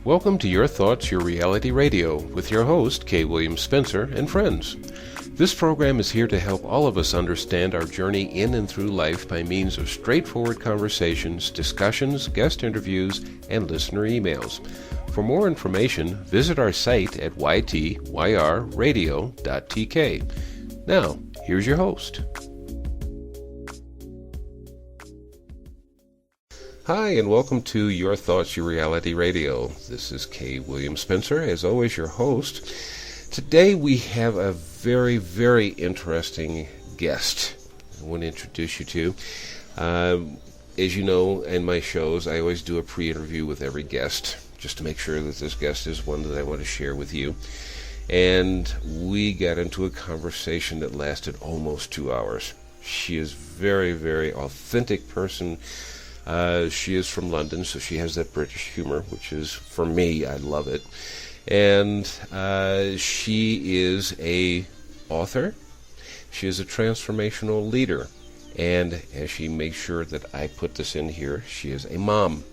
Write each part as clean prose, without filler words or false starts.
Welcome to Your Thoughts, Your Reality Radio with your host, K. William Spencer and friends. This program is here to help all of us understand our journey in and through life by means of straightforward conversations, discussions, guest interviews, and listener emails. For more information, visit our site at ytyrradio.tk. Now, here's your host. Hi, and welcome to Your Thoughts, Your Reality Radio. This is K. William Spencer, as always, your host. Today we have a very, very interesting guest I want to introduce you to. As you know, in my shows, I always do a pre-interview with every guest, just to make sure that this guest is one that I want to share with you. And we got into a conversation that lasted almost 2 hours. She is very, very authentic person. She is from London, so she has that British humor, which is, for me, I love it. And she is a author. She is a transformational leader. And as she makes sure that I put this in here, she is a mom.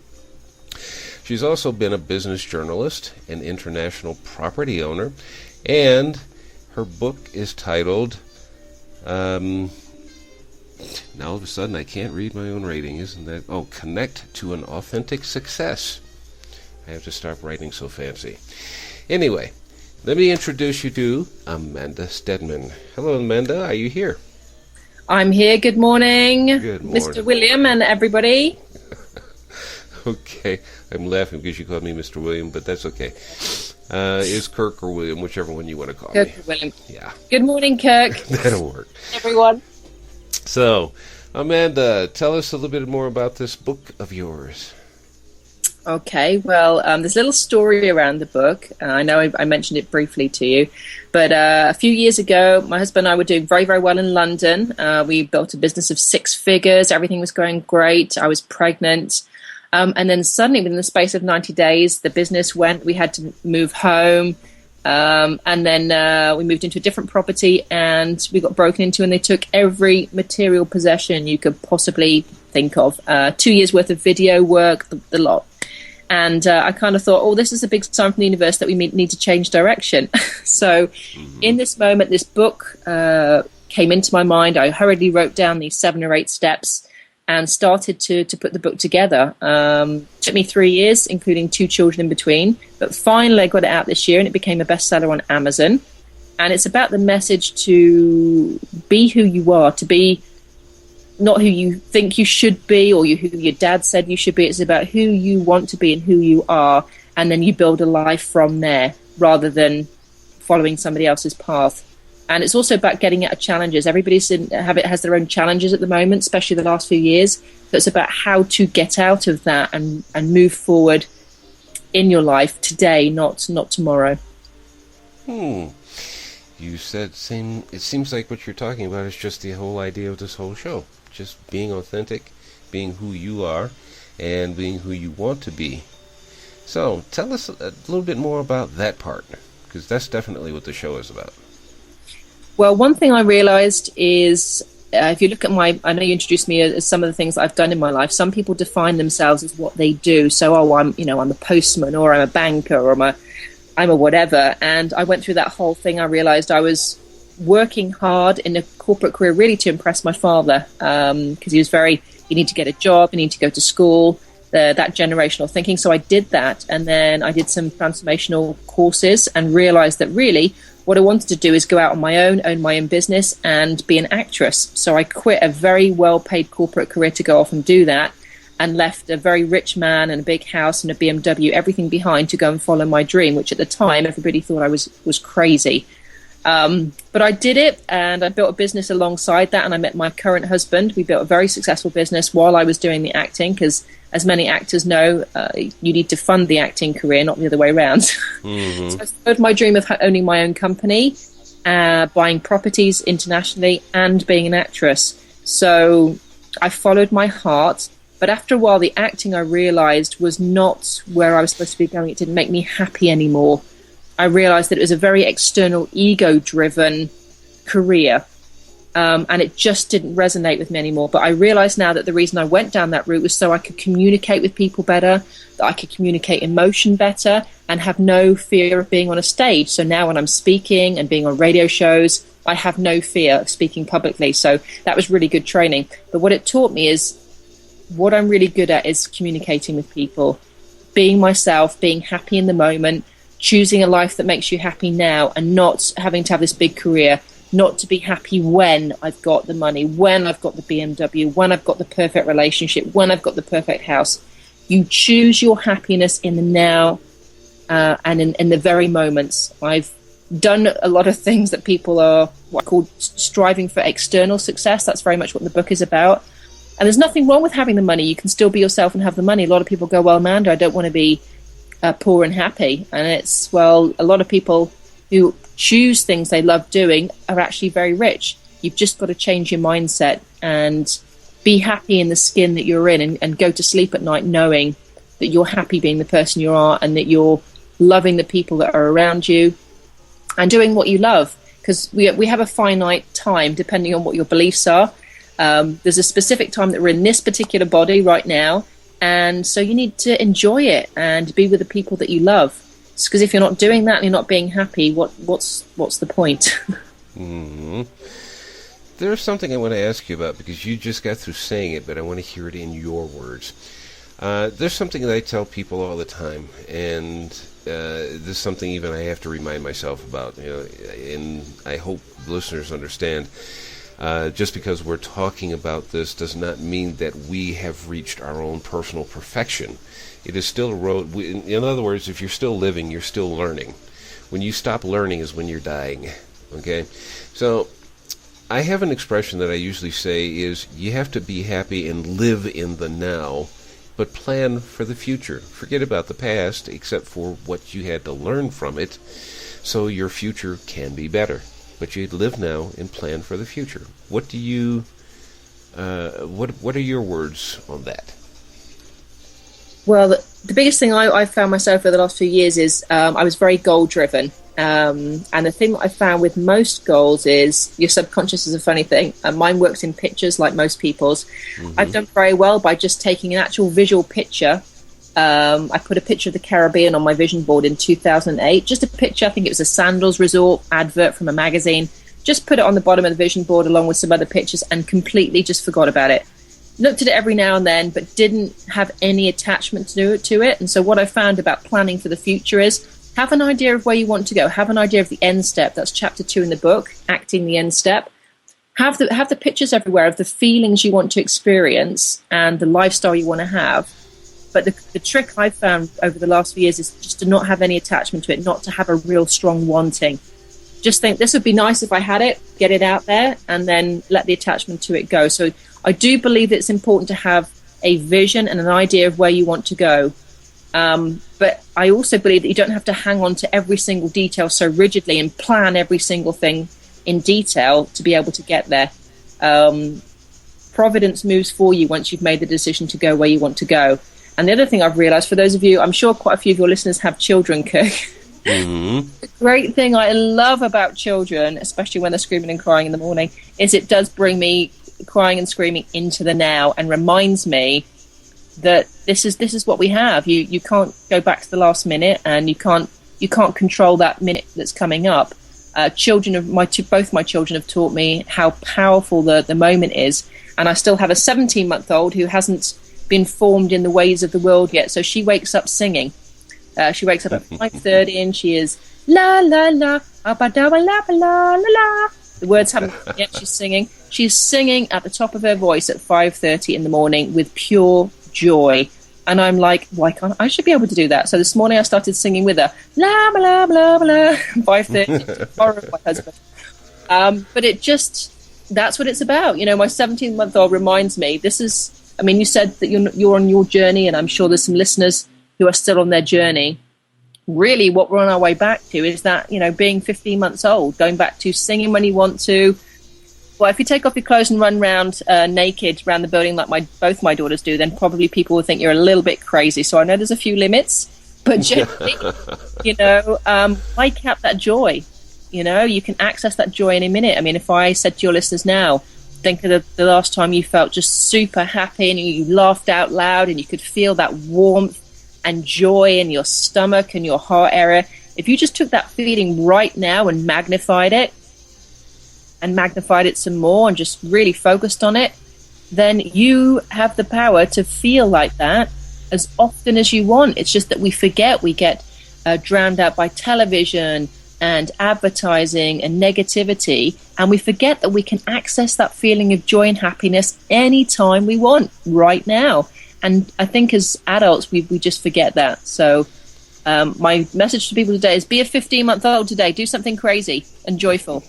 She's also been a business journalist, an international property owner, and her book is titled... Now all of a sudden I can't read my own rating, isn't that? Oh, Connect to an Authentic Success. I have to stop writing so fancy. Anyway, let me introduce you to Amanda Steadman. Hello, Amanda. Are you here? I'm here. Good morning. Good morning. Mr. William and everybody. Okay. I'm laughing because you called me Mr. William, but that's okay. Is Kirk or William, whichever one you want to call me. Kirk or William. Yeah. Good morning, Kirk. That'll work. Everyone. So, Amanda, tell us a little bit more about this book of yours. Okay, well, there's a little story around the book. I know I mentioned it briefly to you, but a few years ago, my husband and I were doing very, very well in London. We built a business of 6 figures. Everything was going great. I was pregnant. And then suddenly, within the space of 90 days, the business went. We had to move home. And then we moved into a different property and we got broken into, and they took every material possession you could possibly think of. 2 years worth of video work, the lot. And I kind of thought, oh, this is a big sign from the universe that we need to change direction. So in this moment, this book came into my mind. I hurriedly wrote down these 7 or 8 steps and started to put the book together. Took me 3 years, including 2 children in between. But finally, I got it out this year, and it became a bestseller on Amazon. And it's about the message to be who you are, to be not who you think you should be or who your dad said you should be. It's about who you want to be and who you are, and then you build a life from there rather than following somebody else's path. And it's also about getting out of challenges. Everybody's has their own challenges at the moment, especially the last few years. So it's about how to get out of that and move forward in your life today, not tomorrow. You said it seems like what you're talking about is just the whole idea of this whole show. Just being authentic, being who you are, and being who you want to be. So tell us a little bit more about that part, because that's definitely what the show is about. Well, one thing I realized is, if you look at I know you introduced me as some of the things that I've done in my life. Some people define themselves as what they do. So, I'm a postman, or I'm a banker, or I'm a whatever. And I went through that whole thing. I realized I was working hard in a corporate career really to impress my father, because he was you need to get a job, you need to go to school, that generational thinking. So I did that. And then I did some transformational courses and realized that really what I wanted to do is go out on my own business, and be an actress. So I quit a very well-paid corporate career to go off and do that, and left a very rich man and a big house and a BMW, everything behind, to go and follow my dream, which at the time everybody thought I was crazy. But I did it, and I built a business alongside that, and I met my current husband. We built a very successful business while I was doing the acting, because as many actors know, you need to fund the acting career, not the other way around. Mm-hmm. So I started my dream of owning my own company, buying properties internationally, and being an actress. So I followed my heart. But after a while, the acting, I realized, was not where I was supposed to be going. It didn't make me happy anymore. I realized that it was a very external, ego-driven career. And it just didn't resonate with me anymore. But I realize now that the reason I went down that route was so I could communicate with people better, that I could communicate emotion better, and have no fear of being on a stage. So now when I'm speaking and being on radio shows, I have no fear of speaking publicly. So that was really good training. But what it taught me is what I'm really good at is communicating with people, being myself, being happy in the moment, choosing a life that makes you happy now, and not having to have this big career, not to be happy when I've got the money, when I've got the BMW, when I've got the perfect relationship, when I've got the perfect house. You choose your happiness in the now and in the very moments. I've done a lot of things that people are what I call striving for external success. That's very much what the book is about. And there's nothing wrong with having the money. You can still be yourself and have the money. A lot of people go, well, Amanda, I don't want to be poor and happy. And it's, well, a lot of people who choose things they love doing are actually very rich. You've just got to change your mindset and be happy in the skin that you're in, and go to sleep at night knowing that you're happy being the person you are, and that you're loving the people that are around you and doing what you love. Because we have a finite time depending on what your beliefs are. There's a specific time that we're in this particular body right now, and so you need to enjoy it and be with the people that you love. Because if you're not doing that and you're not being happy, what's the point? Mm-hmm. There's something I want to ask you about, because you just got through saying it, but I want to hear it in your words. There's something that I tell people all the time, and this is something even I have to remind myself about. And I hope listeners understand. Just because we're talking about this does not mean that we have reached our own personal perfection. It is still a road. In other words, if you're still living, you're still learning. When you stop learning is when you're dying. Okay? So I have an expression that I usually say is, you have to be happy and live in the now, but plan for the future. Forget about the past, except for what you had to learn from it, so your future can be better. But you live now and plan for the future. What do you? What are your words on that? Well, the biggest thing I found myself over the last few years is I was very goal-driven. And the thing that I found with most goals is your subconscious is a funny thing. Mine works in pictures like most people's. Mm-hmm. I've done very well by just taking an actual visual picture. I put a picture of the Caribbean on my vision board in 2008. Just a picture. I think it was a Sandals Resort advert from a magazine. Just put it on the bottom of the vision board along with some other pictures and completely just forgot about it. Looked at it every now and then, but didn't have any attachment to it. And so what I found about planning for the future is have an idea of where you want to go. Have an idea of the end step. That's chapter 2 in the book, acting the end step. Have the pictures everywhere of the feelings you want to experience and the lifestyle you want to have. But the trick I've found over the last few years is just to not have any attachment to it, not to have a real strong wanting. Just think, this would be nice if I had it, get it out there, and then let the attachment to it go. So I do believe it's important to have a vision and an idea of where you want to go. But I also believe that you don't have to hang on to every single detail so rigidly and plan every single thing in detail to be able to get there. Providence moves for you once you've made the decision to go where you want to go. And the other thing I've realized, for those of you, I'm sure quite a few of your listeners have children, Kirk. Mm-hmm. The great thing I love about children, especially when they're screaming and crying in the morning, is it does bring me crying and screaming into the now and reminds me that this is what we have. You can't go back to the last minute, and you can't control that minute that's coming up. Both my children have taught me how powerful the moment is, and I still have a 17-month-old who hasn't been formed in the ways of the world yet. So she wakes up singing. She wakes up at 5:30 and she is la la la abadawa la la la la. The words haven't yet. She's singing. She's singing at the top of her voice at 5:30 in the morning with pure joy. And I'm like, why can't I? Should be able to do that. So this morning I started singing with her. La la la la. 5:30. Horror of my husband. But that's what it's about. My 17-month-old reminds me. You said that you're on your journey, and I'm sure there's some listeners who are still on their journey. Really, what we're on our way back to is that, being 15 months old, going back to singing when you want to. Well, if you take off your clothes and run around naked around the building like both my daughters do, then probably people will think you're a little bit crazy. So I know there's a few limits, but generally, wake up that joy. You can access that joy in a minute. I mean, if I said to your listeners now, think of the last time you felt just super happy and you laughed out loud and you could feel that warmth and joy in your stomach and your heart area. If you just took that feeling right now and magnified it some more and just really focused on it, then you have the power to feel like that as often as you want. It's just that we forget. We get drowned out by television and advertising and negativity, and we forget that we can access that feeling of joy and happiness anytime we want right now. And I think as adults, we just forget that. So my message to people today is be a 15-month-old today. Do something crazy and joyful.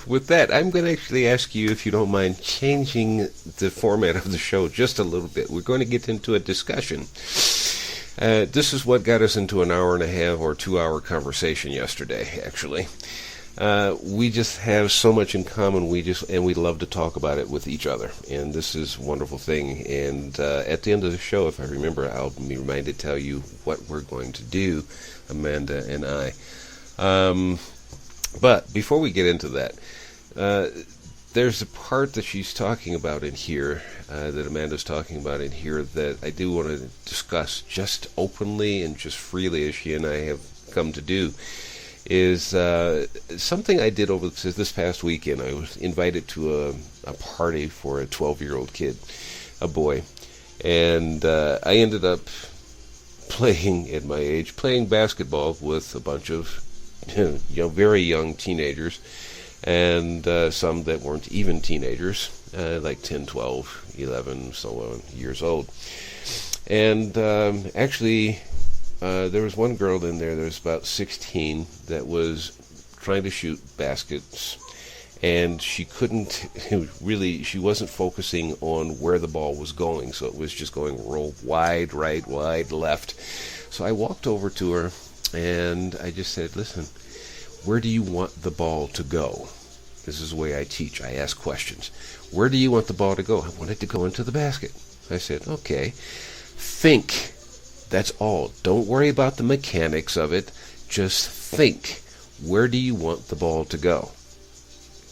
With that, I'm going to actually ask you, if you don't mind, changing the format of the show just a little bit. We're going to get into a discussion. This is what got us into an hour and a half or 2-hour conversation yesterday, actually. We just have so much in common. We love to talk about it with each other, and this is a wonderful thing. And at the end of the show, if I remember, I'll be reminded to tell you what we're going to do, Amanda and I. But before we get into that, there's a part that she's talking about in here, that Amanda's talking about in here, that I do want to discuss just openly and just freely, as she and I have come to do, is something I did over this past weekend. I was invited to a party for a 12-year-old kid, a boy, and I ended up playing, at my age, playing basketball with a bunch of very young teenagers, and some that weren't even teenagers, like 10, 12, 11, so on years old. And actually, there was one girl in there that was about 16 that was trying to shoot baskets, and she couldn't really, she wasn't focusing on where the ball was going, so it was just going real wide, right, wide, left. So I walked over to her, and I just said, listen, where do you want the ball to go? This is the way I teach. I ask questions. Where do you want the ball to go? I want it to go into the basket. I said, okay. Think. That's all. Don't worry about the mechanics of it. Just think. Where do you want the ball to go?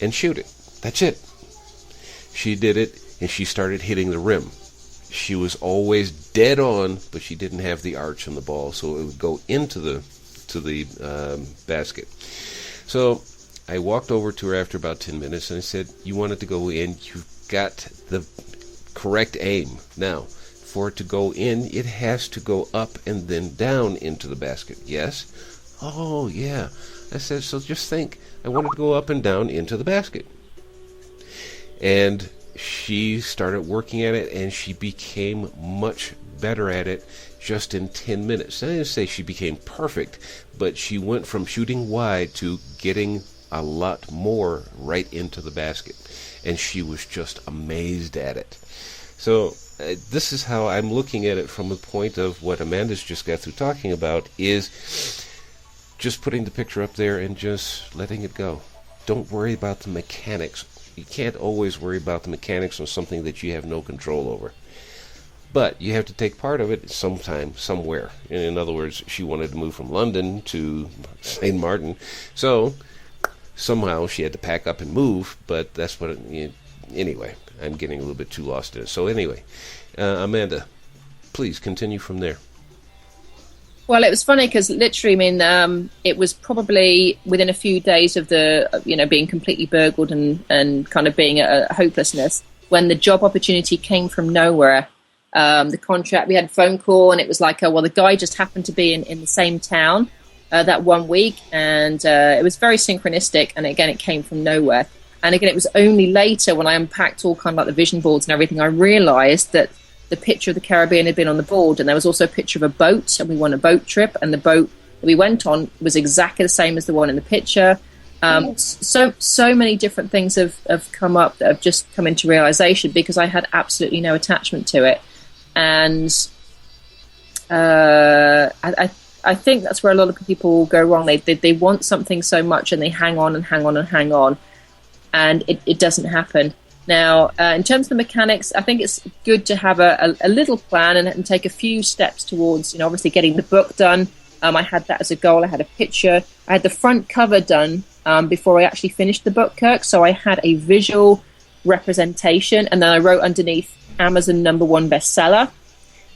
And shoot it. That's it. She did it, and she started hitting the rim. She was always dead on, but she didn't have the arch on the ball, so it would go into the basket. So I walked over to her after about 10 minutes, and I said, you want it to go in. You've got the correct aim. Now, for it to go in, it has to go up and then down into the basket. Yes? Oh, yeah. I said, so just think. I want it to go up and down into the basket. And she started working at it, and she became much better at it just in 10 minutes. I didn't say she became perfect, but she went from shooting wide to getting a lot more right into the basket. And she was just amazed at it. So this is how I'm looking at it from the point of what Amanda's just got through talking about, is just putting the picture up there and just letting it go. Don't worry about the mechanics. You can't always worry about the mechanics on something that you have no control over. But you have to take part of it sometime, somewhere. In other words, she wanted to move from London to St. Martin. So somehow she had to pack up and move, but that's what anyway, I'm getting a little bit too lost in it. So anyway, Amanda, please continue from there. Well, it was funny because literally, it was probably within a few days of the, being completely burgled and kind of being a hopelessness, when the job opportunity came from nowhere. The contract, we had a phone call, and it was like, the guy just happened to be in the same town that one week, and it was very synchronistic, and again, it came from nowhere. And again, it was only later when I unpacked all kind of like the vision boards and everything, I realized that the picture of the Caribbean had been on the board, and there was also a picture of a boat, and we won a boat trip, and the boat that we went on was exactly the same as the one in the picture. So many different things have come up that have just come into realization because I had absolutely no attachment to it. And I think that's where a lot of people go wrong. They want something so much, and they hang on and hang on and hang on, and it doesn't happen. Now, in terms of the mechanics, I think it's good to have a little plan and take a few steps towards, obviously getting the book done. I had that as a goal. I had a picture. I had the front cover done before I actually finished the book, Kirk. So I had a visual representation, and then I wrote underneath Amazon #1 bestseller.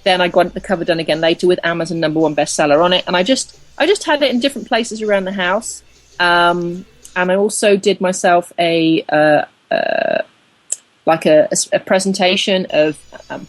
Then I got the cover done again later with Amazon #1 bestseller on it, and I just had it in different places around the house. And I also did myself a presentation of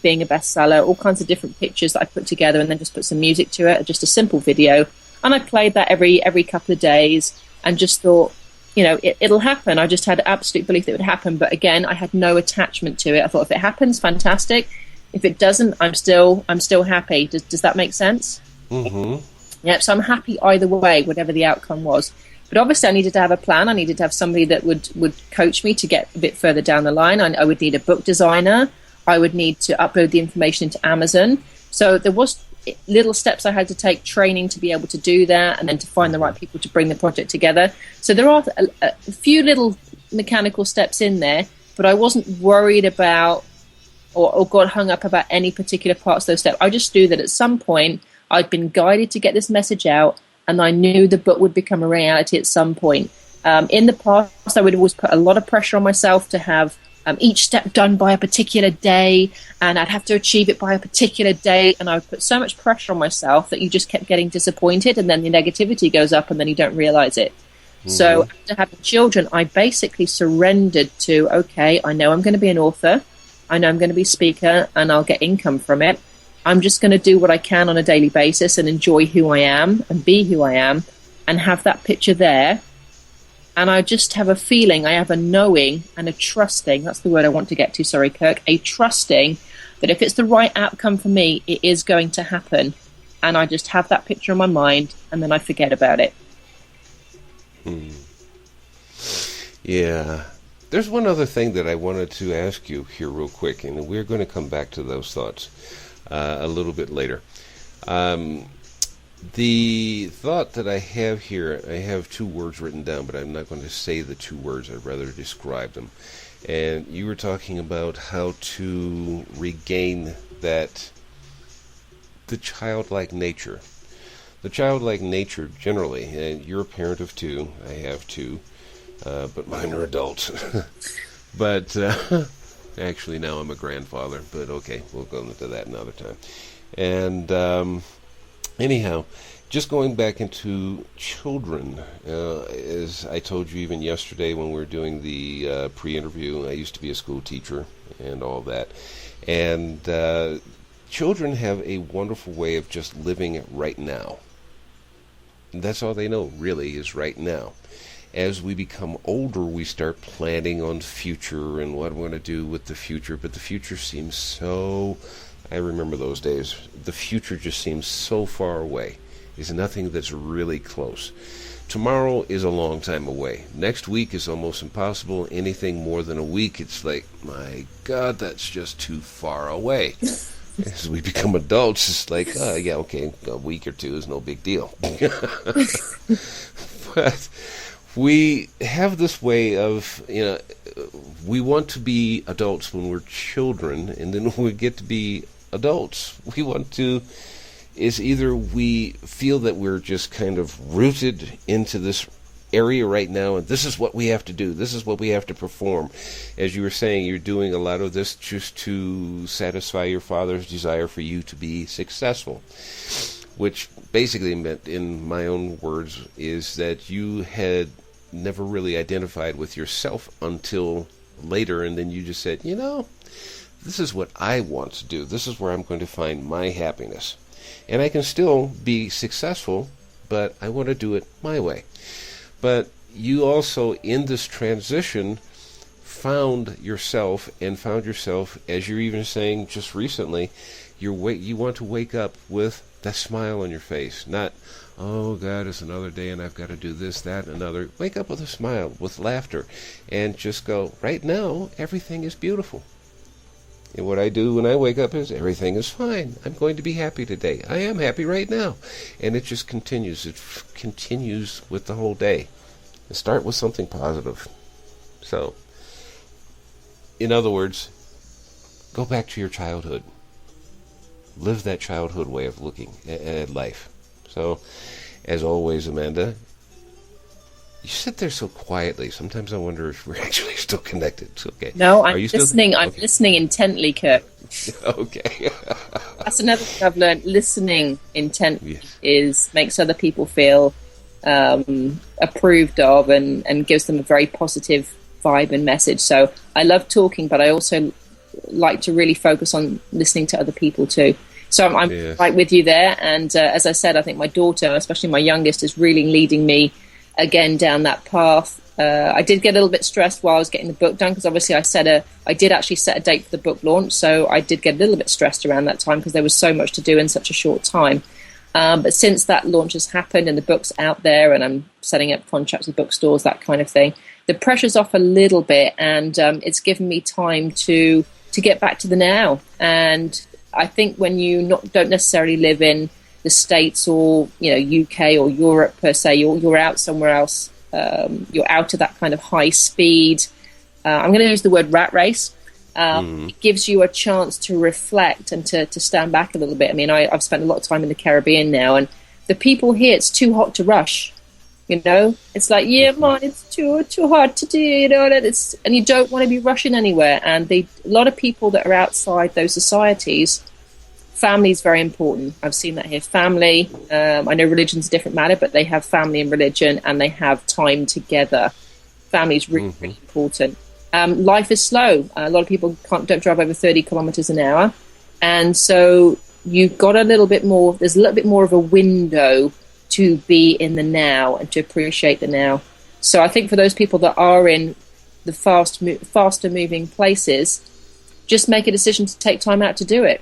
being a bestseller, all kinds of different pictures that I put together, and then just put some music to it, just a simple video. And I played that every couple of days, and just thought, it'll happen. I just had absolute belief that it would happen. But again, I had no attachment to it. I thought, if it happens, fantastic. If it doesn't, I'm still happy. Does that make sense? Mm-hmm. Yeah. So I'm happy either way, whatever the outcome was. But obviously, I needed to have a plan. I needed to have somebody that would coach me to get a bit further down the line. I would need a book designer. I would need to upload the information into Amazon. So there was little steps I had to take, training to be able to do that, and then to find the right people to bring the project together. So there are a few little mechanical steps in there, but I wasn't worried about or got hung up about any particular parts of those steps. I just knew that at some point I'd been guided to get this message out, and I knew the book would become a reality at some point. In the past, I would always put a lot of pressure on myself to have each step done by a particular day, and I'd have to achieve it by a particular day, and I would put so much pressure on myself that you just kept getting disappointed, and then the negativity goes up, and then you don't realize it. Mm-hmm. So after having children, I basically surrendered to, okay, I know I'm going to be an author, I know I'm going to be a speaker, and I'll get income from it. I'm just going to do what I can on a daily basis and enjoy who I am and be who I am and have that picture there. And I just have a feeling, I have a knowing and a trusting, that's the word I want to get to, sorry, Kirk, a trusting that if it's the right outcome for me, it is going to happen. And I just have that picture in my mind, and then I forget about it. Yeah. There's one other thing that I wanted to ask you here real quick, and we're going to come back to those thoughts a little bit later. The thought that I have here, I have two words written down, but I'm not going to say the two words. I'd rather describe them. And you were talking about how to regain the childlike nature. The childlike nature, generally, and you're a parent of two, I have two, but mine are adults. But actually now I'm a grandfather, but okay, we'll go into that another time. And anyhow, just going back into children, as I told you even yesterday when we were doing the pre-interview, I used to be a school teacher and all that. And children have a wonderful way of just living right now. And that's all they know, really, is right now. As we become older, we start planning on the future and what we're going to do with the future. But the future seems so... I remember those days. The future just seems so far away. There's nothing that's really close. Tomorrow is a long time away. Next week is almost impossible. Anything more than a week, it's like, my God, that's just too far away. As we become adults, it's like, yeah, okay, a week or two is no big deal. But we have this way of, we want to be adults when we're children, and then when we get to be adults, we want to, is either we feel that we're just kind of rooted into this area right now, and this is what we have to do, this is what we have to perform. As you were saying, you're doing a lot of this just to satisfy your father's desire for you to be successful, which basically meant, in my own words, is that you had never really identified with yourself until later, and then you just said, this is what I want to do. This is where I'm going to find my happiness. And I can still be successful, but I want to do it my way. But you also, in this transition, found yourself, as you're even saying just recently, you want to wake up with that smile on your face. Not, oh God, it's another day and I've got to do this, that, and another. Wake up with a smile, with laughter, and just go, right now, everything is beautiful. And what I do when I wake up is, everything is fine. I'm going to be happy today. I am happy right now. And it just continues. It continues with the whole day. And start with something positive. So, in other words, go back to your childhood. Live that childhood way of looking at life. So, as always, Amanda, you sit there so quietly. Sometimes I wonder if we're actually still connected. It's okay. No, Are I'm you still listening. there? I'm Okay. listening intently, Kirk. Okay. That's another thing I've learned. Listening intently Yes. makes other people feel approved of, and gives them a very positive vibe and message. So I love talking, but I also like to really focus on listening to other people too. So I'm Yes. right with you there. And as I said, I think my daughter, especially my youngest, is really leading me again down that path. I did get a little bit stressed while I was getting the book done, because obviously I did actually set a date for the book launch. So I did get a little bit stressed around that time because there was so much to do in such a short time. But since that launch has happened and the book's out there and I'm setting up contracts with bookstores, that kind of thing, the pressure's off a little bit, and it's given me time to get back to the now. And I think when you don't necessarily live in the States or UK or Europe per se, you're out somewhere else. You're out of that kind of high speed. I'm going to use the word rat race. It gives you a chance to reflect and to stand back a little bit. I mean, I've spent a lot of time in the Caribbean now, and the people here, it's too hot to rush. It's like, yeah, man, it's too hard to do. And you don't want to be rushing anywhere. And a lot of people that are outside those societies, family is very important. I've seen that here. Family. I know religion's a different matter, but they have family and religion, and they have time together. Family is really, really important. Life is slow. A lot of people don't drive over 30 kilometers an hour, and so you've got there's a little bit more of a window to be in the now and to appreciate the now. So I think for those people that are in the faster moving places, just make a decision to take time out to do it,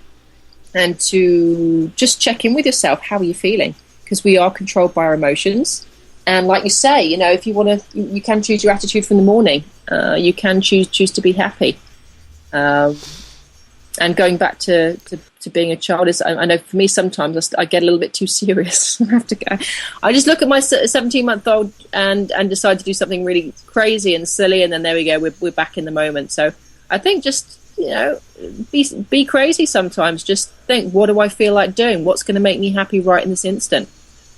and to just check in with yourself. How are you feeling? Because we are controlled by our emotions. And like you say, if you want to, you can choose your attitude from the morning. You can choose to be happy. And going back to being a child, I know for me sometimes I get a little bit too serious. I just look at my 17-month-old and decide to do something really crazy and silly, and then there we go, we're back in the moment. So I think just be crazy sometimes. Just think, what do I feel like doing? What's going to make me happy right in this instant?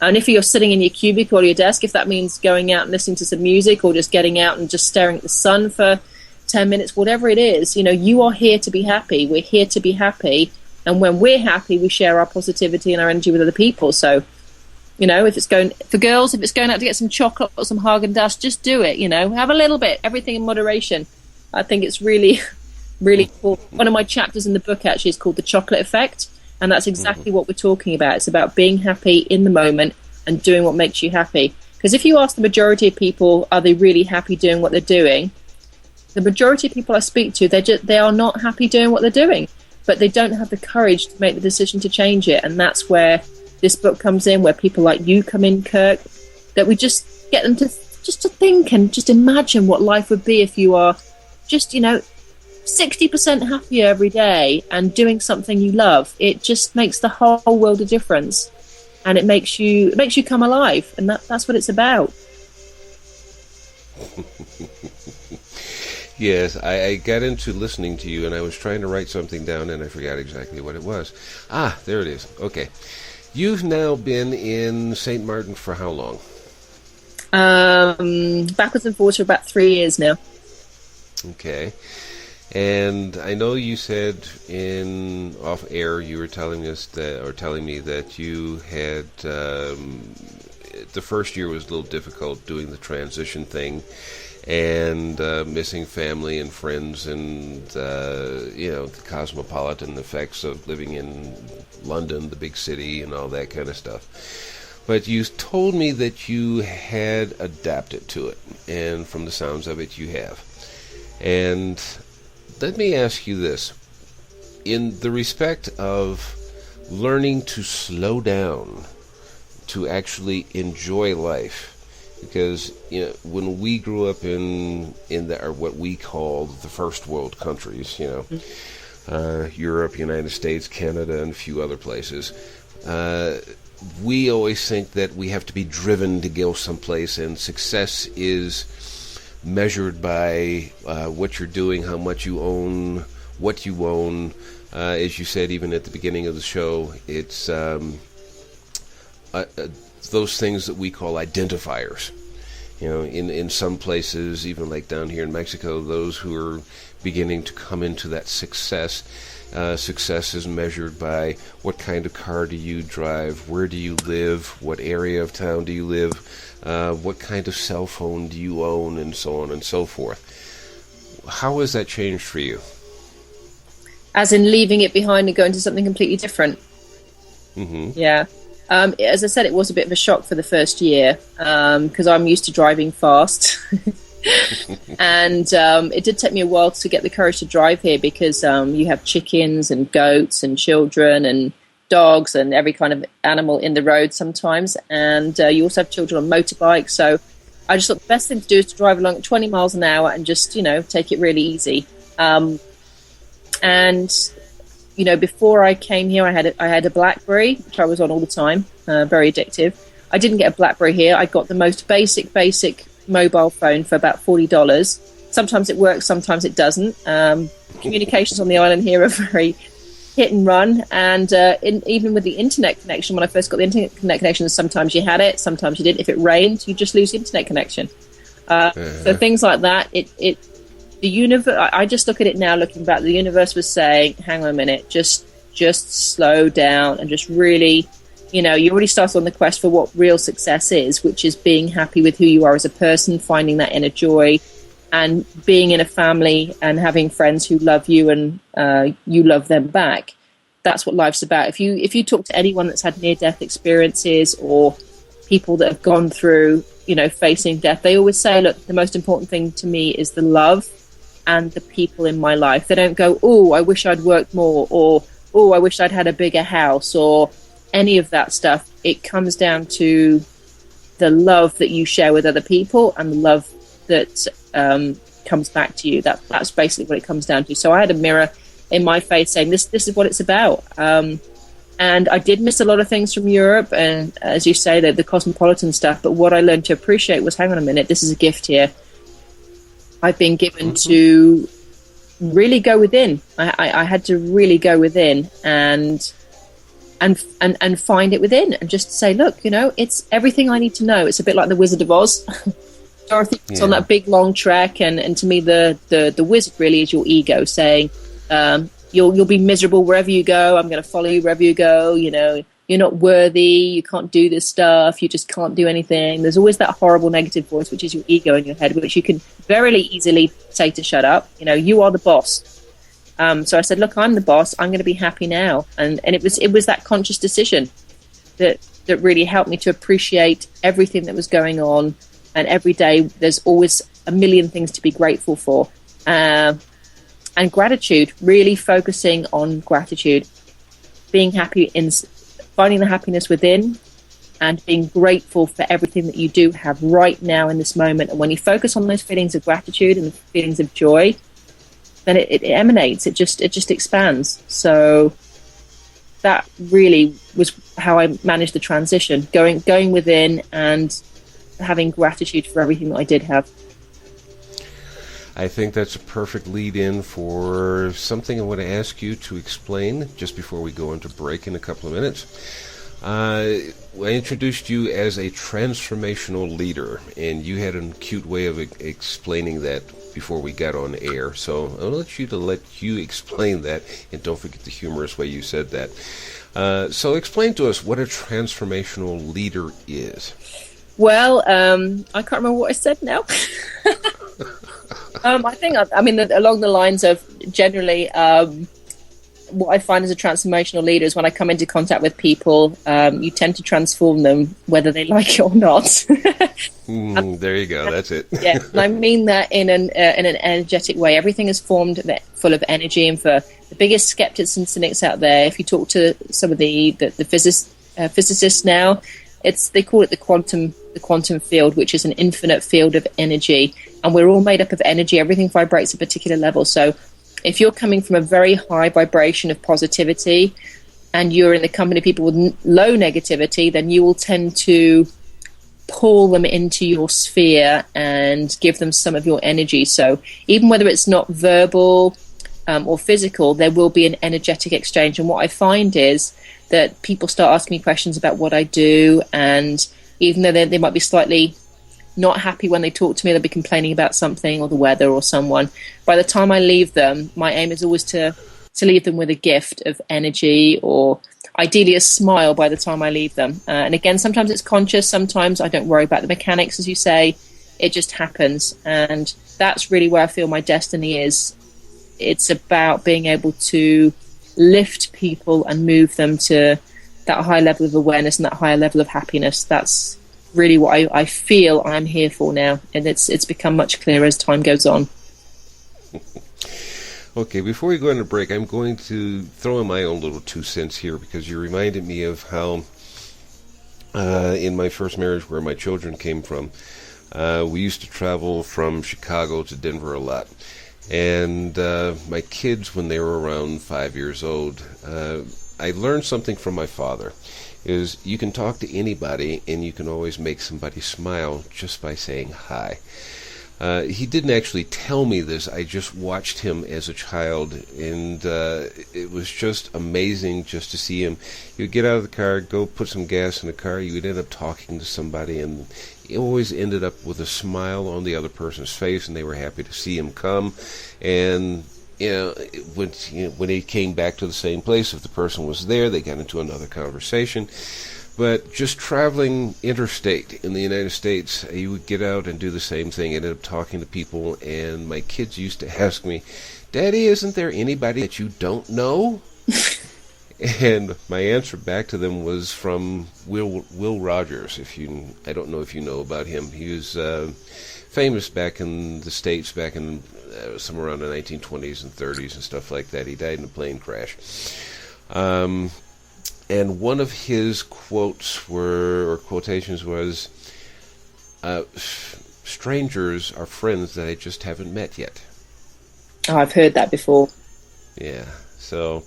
And if you're sitting in your cubicle or your desk, if that means going out and listening to some music, or just getting out and just staring at the sun for 10 minutes, whatever it is, you are here to be happy. We're here to be happy. And when we're happy, we share our positivity and our energy with other people. So, if it's going for girls, if it's going out to get some chocolate or some Haagen-Dazs, just do it. Have a little bit, everything in moderation. I think it's really, really cool. One of my chapters in the book actually is called The Chocolate Effect. And that's exactly what we're talking about. It's about being happy in the moment and doing what makes you happy. Because if you ask the majority of people, are they really happy doing what they're doing? The majority of people I speak to, they are not happy doing what they're doing, but they don't have the courage to make the decision to change it. And that's where this book comes in, where people like you come in, Kirk, that we just get them to think and just imagine what life would be if you are just, 60% happier every day and doing something you love. It just makes the whole world a difference, and it makes you come alive, and that's what it's about. Yes, I got into listening to you, and I was trying to write something down, and I forgot exactly what it was. There it is. Okay. You've now been in St. Martin for how long? Backwards and forwards for about 3 years now. Okay. And I know you said in off air you were telling me that you had the first year was a little difficult doing the transition thing, and missing family and friends, and the cosmopolitan effects of living in London, the big city, and all that kind of stuff. But you told me that you had adapted to it, and from the sounds of it, you have. And let me ask you this. In the respect of learning to slow down, to actually enjoy life, because when we grew up in what we called the first world countries, Europe, United States, Canada, and a few other places, we always think that we have to be driven to go someplace, and success is measured by what you're doing, how much you own, what you own. As you said, even at the beginning of the show, it's those things that we call identifiers. In some places, even like down here in Mexico, those who are beginning to come into that success. Success is measured by what kind of car do you drive, where do you live, what area of town do you live, what kind of cell phone do you own, and so on and so forth. How has that changed for you? As in leaving it behind and going to something completely different? Mm-hmm. Yeah. As I said, it was a bit of a shock for the first year because I'm used to driving fast. And it did take me a while to get the courage to drive here because you have chickens and goats and children and dogs and every kind of animal in the road sometimes. And you also have children on motorbikes. So I just thought the best thing to do is to drive along at 20 miles an hour and just, take it really easy. Before I came here, I had a BlackBerry, which I was on all the time, very addictive. I didn't get a BlackBerry here. I got the most basic mobile phone for about $40. Sometimes it works, sometimes it doesn't. Communications on the island here are very hit and run. And even with the internet connection, when I first got the internet connection, sometimes you had it, sometimes you didn't. If it rained, you just lose the internet connection. So things like that, the universe, I just look at it now, looking back, the universe was saying, hang on a minute, just slow down and just really, you already started on the quest for what real success is, which is being happy with who you are as a person, finding that inner joy and being in a family and having friends who love you and you love them back. That's what life's about. If you talk to anyone that's had near-death experiences or people that have gone through, facing death, they always say, look, the most important thing to me is the love and the people in my life. They don't go, oh, I wish I'd worked more, or oh, I wish I'd had a bigger house, or any of that stuff. It comes down to the love that you share with other people and the love that comes back to you. That's basically what it comes down to. So I had a mirror in my face saying, this is what it's about. And I did miss a lot of things from Europe, and as you say, the cosmopolitan stuff. But what I learned to appreciate was, hang on a minute, this is a gift here. I've been given to really go within. I had to really go within and find it within, and just say, look, it's everything I need to know. It's a bit like the Wizard of Oz. Dorothy was on that big long trek, and to me, the wizard really is your ego saying, you'll be miserable wherever you go. I'm going to follow you wherever you go. You're not worthy. You can't do this stuff. You just can't do anything. There's always that horrible negative voice, which is your ego in your head, which you can very easily say to shut up. You are the boss. So I said, look, I'm the boss. I'm going to be happy now. And it was that conscious decision that really helped me to appreciate everything that was going on. And every day there's always a million things to be grateful for. And gratitude, really focusing on gratitude, being happy in finding the happiness within, and being grateful for everything that you do have right now in this moment. And when you focus on those feelings of gratitude and feelings of joy, then it emanates. It just expands. So that really was how I managed the transition, going within and having gratitude for everything that I did have. I think that's a perfect lead-in for something I want to ask you to explain just before we go into break in a couple of minutes. I introduced you as a transformational leader, and you had a cute way of explaining that before we got on air. So I'll let you explain that, and don't forget the humorous way you said that. So explain to us what a transformational leader is. Well, I can't remember what I said now. I think, along the lines of generally, what I find as a transformational leader is when I come into contact with people, you tend to transform them, whether they like it or not. There you go. That's it. Yeah, and I mean that in an energetic way. Everything is formed full of energy, and for the biggest skeptics and cynics out there, if you talk to some of the physicists now, they call it the quantum field, which is an infinite field of energy, and we're all made up of energy. Everything vibrates at a particular level. So if you're coming from a very high vibration of positivity and you're in the company of people with low negativity, then you will tend to pull them into your sphere and give them some of your energy. So even whether it's not verbal, or physical, there will be an energetic exchange. And what I find is that people start asking me questions about what I do, and even though they might be slightly not happy when they talk to me, they'll be complaining about something or the weather or someone. By the time I leave them, my aim is always to leave them with a gift of energy, or ideally a smile by the time I leave them. And again, sometimes it's conscious, sometimes I don't worry about the mechanics, as you say. It just happens. And that's really where I feel my destiny is. It's about being able to lift people and move them to that high level of awareness and that higher level of happiness. That's really what I feel I'm here for now, and it's become much clearer as time goes on. Okay, before we go on a break, I'm going to throw in my own little 2 cents here, because you reminded me of how in my first marriage, where my children came from, we used to travel from Chicago to Denver a lot. And my kids, when they were around 5 years old, I learned something from my father. Is you can talk to anybody and you can always make somebody smile just by saying hi. He didn't actually tell me this. I just watched him as a child, and it was just amazing just to see him. He would get out of the car, go put some gas in the car, you would end up talking to somebody, and he always ended up with a smile on the other person's face, and they were happy to see him come. And when he came back to the same place, if the person was there, they got into another conversation. But just traveling interstate in the United States, you would get out and do the same thing, ended up talking to people, and my kids used to ask me, "Daddy, isn't there anybody that you don't know?" And my answer back to them was from Will Rogers. I don't know if you know about him. He was famous back in the States, back in somewhere around the 1920s and 30s and stuff like that. He died in a plane crash. And one of his quotations was, "Strangers are friends that I just haven't met yet." Oh, I've heard that before. Yeah. So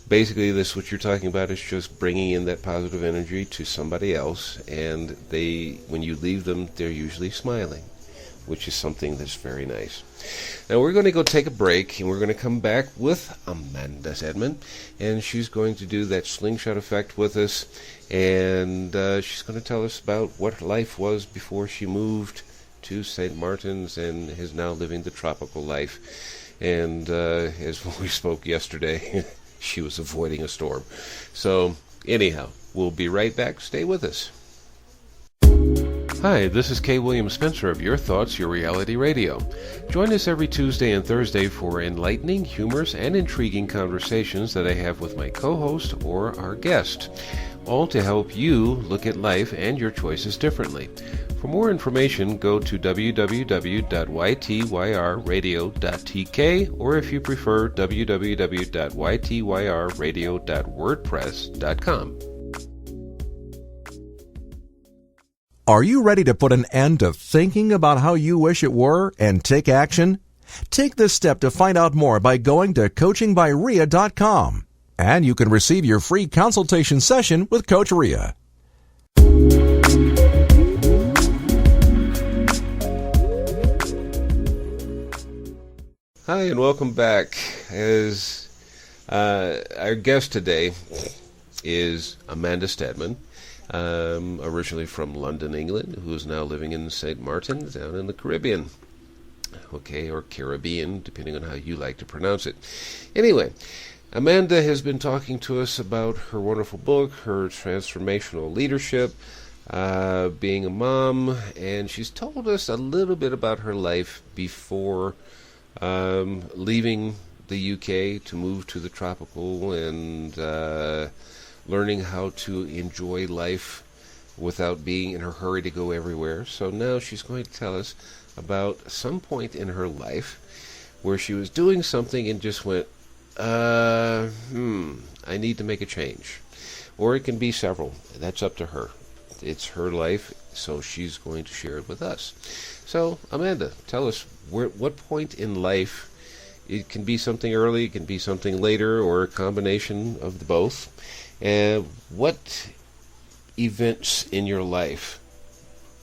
basically, what you're talking about is just bringing in that positive energy to somebody else, and when you leave them, they're usually smiling, which is something that's very nice. Now we're going to go take a break, and we're going to come back with Amanda Steadman, and she's going to do that slingshot effect with us, and she's going to tell us about what life was before she moved to St. Martin's and is now living the tropical life. And as we spoke yesterday, she was avoiding a storm. So anyhow, we'll be right back. Stay with us. Hi, this is K. William Spencer of Your Thoughts, Your Reality Radio. Join us every Tuesday and Thursday for enlightening, humorous, and intriguing conversations that I have with my co-host or our guest, all to help you look at life and your choices differently. For more information, go to www.ytyrradio.tk, or if you prefer, www.ytyrradio.wordpress.com. Are you ready to put an end to thinking about how you wish it were and take action? Take this step to find out more by going to coachingbyria.com, and you can receive your free consultation session with Coach Ria. Hi, and welcome back. As our guest today is Amanda Steadman, originally from London, England, who is now living in St. Martin, down in the Caribbean. Okay, or Caribbean, depending on how you like to pronounce it. Anyway, Amanda has been talking to us about her wonderful book, her transformational leadership, being a mom, and she's told us a little bit about her life before leaving the UK to move to the tropical and learning how to enjoy life without being in a hurry to go everywhere. So now she's going to tell us about some point in her life where she was doing something and just went, I need to make a change. Or it can be several. That's up to her. It's her life, so she's going to share it with us. So, Amanda, tell us, what point in life, it can be something early, it can be something later, or a combination of the both, and what events in your life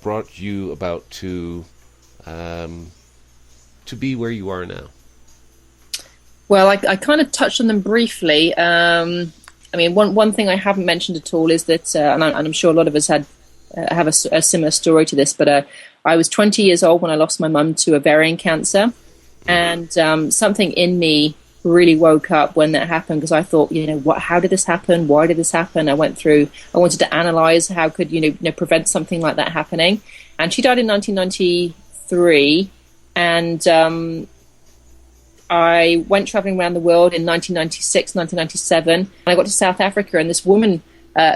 brought you about to be where you are now? Well, I kind of touched on them briefly. I mean, one thing I haven't mentioned at all is that, and I'm sure a lot of us have a similar story to this, but I was 20 years old when I lost my mum to ovarian cancer, and something in me really woke up when that happened, because I thought, how did this happen? Why did this happen? I wanted to analyze how could, prevent something like that happening. And she died in 1993, and I went traveling around the world in 1996, 1997, and I got to South Africa, and this woman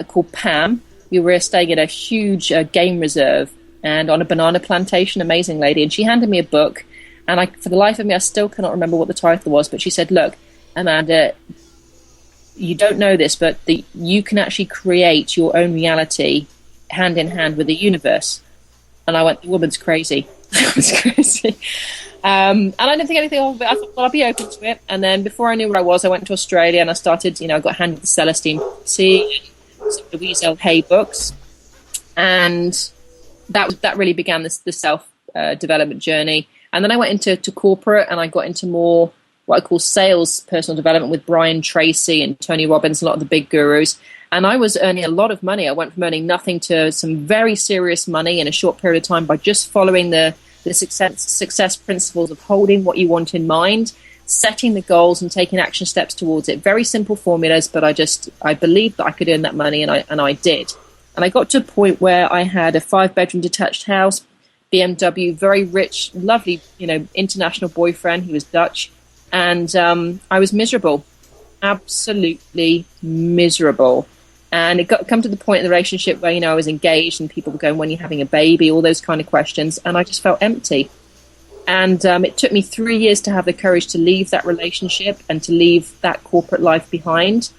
called Pam, we were staying at a huge game reserve and on a banana plantation, amazing lady, and she handed me a book, and for the life of me, I still cannot remember what the title was, but she said, look, Amanda, you don't know this, but you can actually create your own reality hand in hand with the universe. And I went, the woman's crazy. That was crazy. And I didn't think anything of it. I thought, well, I'll be open to it. And then before I knew where I was, I went to Australia and I started, I got handed the Celestine Sea and some Louise L. Hay books. And that really began the self-development journey. And then I went into corporate, and I got into more what I call sales personal development with Brian Tracy and Tony Robbins, a lot of the big gurus. And I was earning a lot of money. I went from earning nothing to some very serious money in a short period of time by just following the success principles of holding what you want in mind, setting the goals, and taking action steps towards it. Very simple formulas, but I believed that I could earn that money, and I did. And I got to a point where I had a 5-bedroom detached house, BMW, very rich, lovely, international boyfriend. He was Dutch, and I was miserable, absolutely miserable. And it come to the point in the relationship where, I was engaged and people were going, when you're having a baby, all those kind of questions. And I just felt empty. And it took me 3 years to have the courage to leave that relationship and to leave that corporate life behind,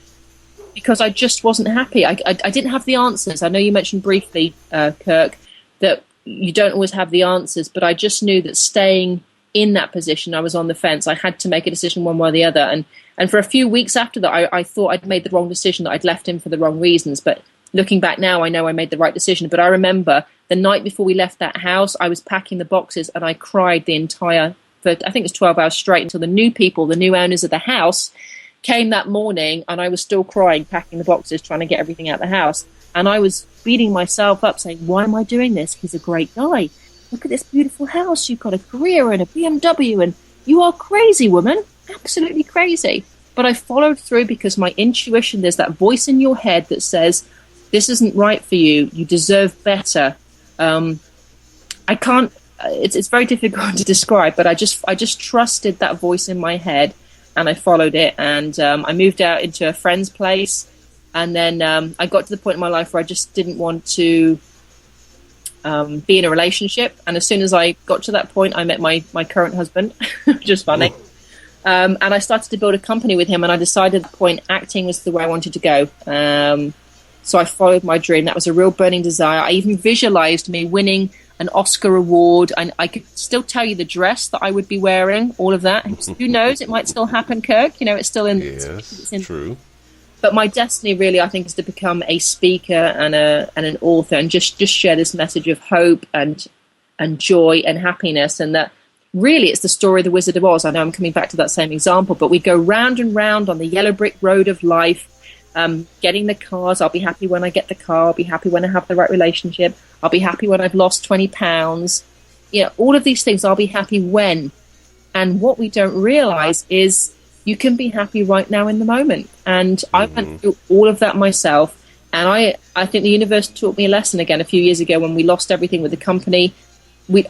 because I just wasn't happy. I didn't have the answers. I know you mentioned briefly, Kirk, that you don't always have the answers, but I just knew that staying in that position, I was on the fence. I had to make a decision one way or the other. And for a few weeks after that, I thought I'd made the wrong decision, that I'd left him for the wrong reasons. But looking back now, I know I made the right decision. But I remember the night before we left that house, I was packing the boxes, and I cried for I think it was 12 hours straight, until the new owners of the house came that morning, and I was still crying, packing the boxes, trying to get everything out of the house. And I was beating myself up saying, why am I doing this? He's a great guy. Look at this beautiful house. You've got a career and a BMW, and you are crazy, woman. Absolutely crazy. But I followed through because my intuition, there's that voice in your head that says, this isn't right for you. You deserve better. I can't, it's very difficult to describe, but I just trusted that voice in my head, and I followed it. And I moved out into a friend's place. And then I got to the point in my life where I just didn't want to be in a relationship. And as soon as I got to that point, I met my current husband, which is funny. And I started to build a company with him, and I decided at the point acting was the way I wanted to go. So I followed my dream. That was a real burning desire. I even visualized me winning an Oscar award. I could still tell you the dress that I would be wearing, all of that. Who knows? It might still happen, Kirk. It's still in. Yes, it's in, true. But my destiny really, I think, is to become a speaker and an author, and just share this message of hope and joy and happiness. And that really it's the story of the Wizard of Oz. I know I'm coming back to that same example, but we go round and round on the yellow brick road of life, getting the cars. I'll be happy when I get the car. I'll be happy when I have the right relationship. I'll be happy when I've lost 20 pounds. All of these things, I'll be happy when. And what we don't realize is you can be happy right now in the moment. And I went through all of that myself. And I think the universe taught me a lesson again a few years ago when we lost everything with the company.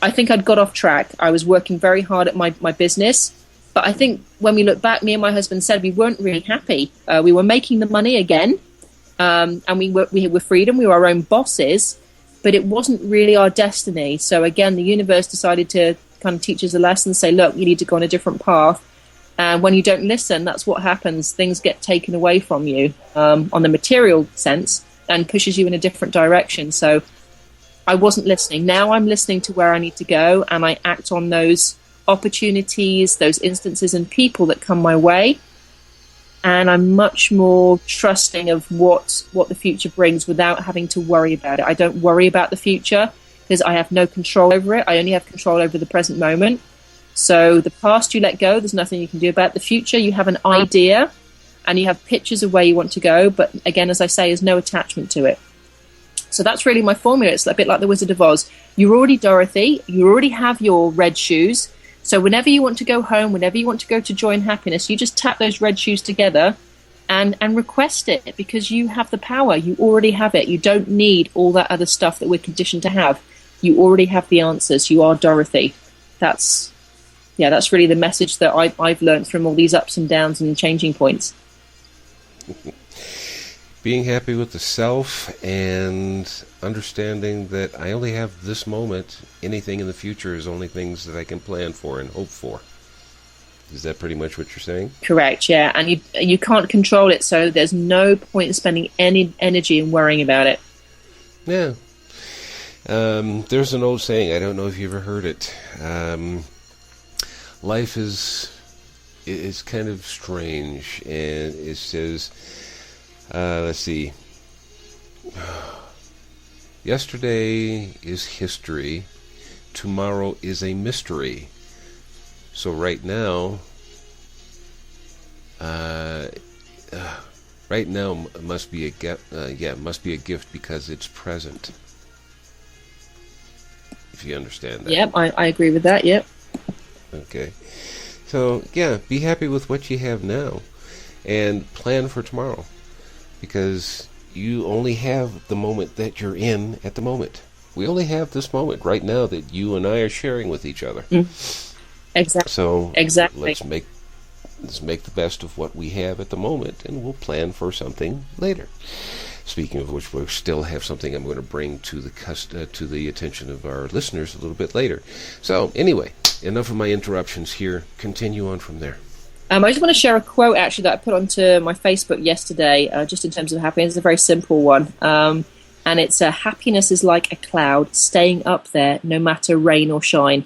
I think I'd got off track. I was working very hard at my business. But I think when we look back, me and my husband said we weren't really happy. We were making the money again. And we were freedom. We were our own bosses. But it wasn't really our destiny. So again, the universe decided to kind of teach us a lesson, say, look, you need to go on a different path. And when you don't listen, that's what happens. Things get taken away from you on the material sense and pushes you in a different direction. So I wasn't listening. Now I'm listening to where I need to go, and I act on those opportunities, those instances and people that come my way. And I'm much more trusting of what the future brings without having to worry about it. I don't worry about the future because I have no control over it. I only have control over the present moment. So the past you let go, there's nothing you can do about. The future, you have an idea and you have pictures of where you want to go, but again, as I say, there's no attachment to it. So that's really my formula. It's a bit like the Wizard of Oz. You're already Dorothy, you already have your red shoes, so whenever you want to go home, whenever you want to go to joy and happiness, you just tap those red shoes together and request it, because you have the power. You already have it. You don't need all that other stuff that we're conditioned to have. You already have the answers. You are Dorothy. That's really the message that I've learned from all these ups and downs and changing points. Being happy with the self and understanding that I only have this moment. Anything in the future is only things that I can plan for and hope for. Is that pretty much what you're saying? Correct, yeah. And you can't control it, so there's no point in spending any energy in worrying about it. Yeah. ThereThere's an old saying, I don't know if you've ever heard it. Life is kind of strange, and it says, let's see, yesterday is history, tomorrow is a mystery. So right now must be a gift because it's present. If you understand that. Yep, I agree with that. Yep. Okay. So yeah, be happy with what you have now, and plan for tomorrow, because you only have the moment that you're in at the moment. We only have this moment right now that you and I are sharing with each other. Exactly. So exactly. Let's make the best of what we have at the moment, and we'll plan for something later. Speaking of which, we'll still have something I'm going to bring to the attention of our listeners a little bit later. So anyway, enough of my interruptions here. Continue on from there. I just want to share a quote actually that I put onto my Facebook yesterday, just in terms of happiness. It's a very simple one, and it's happiness is like a cloud staying up there no matter rain or shine.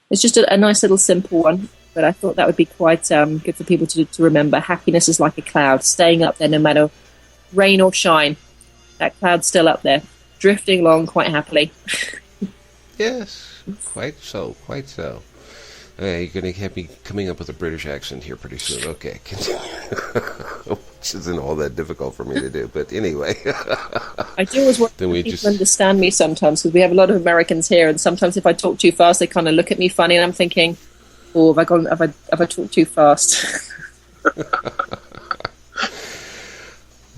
It's just a nice little simple one, but I thought that would be quite good for people to remember. Happiness is like a cloud staying up there no matter rain or shine. That cloud's still up there, drifting along quite happily. Yes, quite so. You're going to have me coming up with a British accent here pretty soon. Okay. Which isn't all that difficult for me to do, but anyway. I do always want people to understand me sometimes, because we have a lot of Americans here, and sometimes if I talk too fast, they kind of look at me funny, and I'm thinking, oh, have I talked too fast?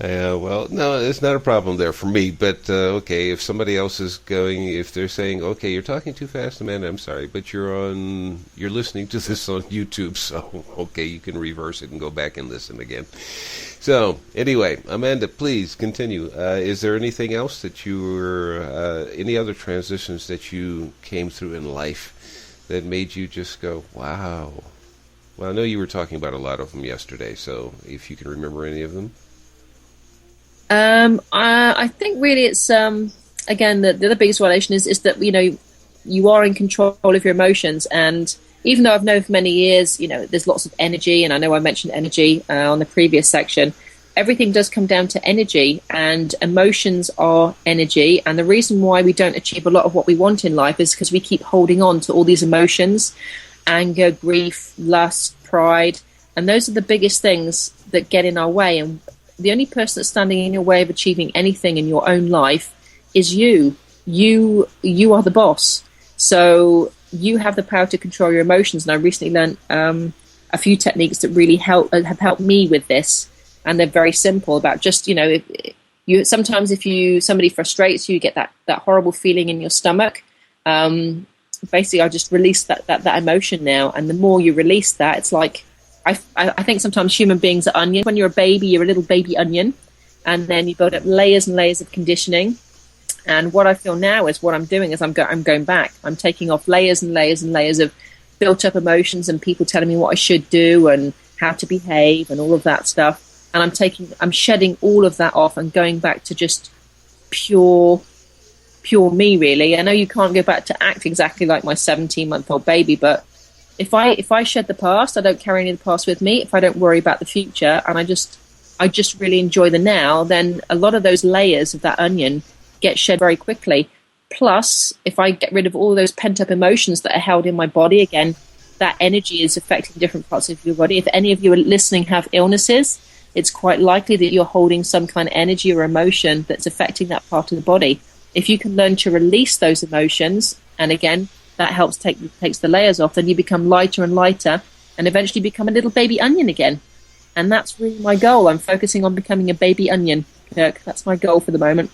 Well, no, it's not a problem there for me, but okay, if somebody else is if they're saying, okay, you're talking too fast, Amanda, I'm sorry, but you're listening to this on YouTube, so okay, you can reverse it and go back and listen again. So, anyway, Amanda, please continue. Is there anything else that any other transitions that you came through in life that made you just go, wow? Well, I know you were talking about a lot of them yesterday, so if you can remember any of them. I think really it's again the biggest revelation is that you are in control of your emotions, and even though I've known for many years there's lots of energy, and I know I mentioned energy on the previous section, everything does come down to energy, and emotions are energy, and the reason why we don't achieve a lot of what we want in life is because we keep holding on to all these emotions: anger, grief, lust, pride, and those are the biggest things that get in our way. And the only person that's standing in your way of achieving anything in your own life is you. You are the boss. So you have the power to control your emotions. And I recently learned a few techniques that really have helped me with this. And they're very simple about just, sometimes if somebody frustrates you, you get that horrible feeling in your stomach. Basically, I just release that emotion now. And the more you release that, it's like, I think sometimes human beings are onions. When you're a baby, you're a little baby onion, and then you build up layers and layers of conditioning. And what I feel now is what I'm doing is I'm going back. I'm taking off layers and layers and layers of built up emotions and people telling me what I should do and how to behave and all of that stuff. And I'm shedding all of that off and going back to just pure me, really. I know you can't go back to act exactly like my 17-month-old baby, but if I shed the past, I don't carry any of the past with me. If I don't worry about the future, and I just really enjoy the now, then a lot of those layers of that onion get shed very quickly. Plus, if I get rid of all those pent up emotions that are held in my body, again, that energy is affecting different parts of your body. If any of you listening have illnesses, it's quite likely that you're holding some kind of energy or emotion that's affecting that part of the body. If you can learn to release those emotions, and again, that helps takes the layers off, then you become lighter and lighter and eventually become a little baby onion again. And that's really my goal. I'm focusing on becoming a baby onion, Kirk. That's my goal for the moment.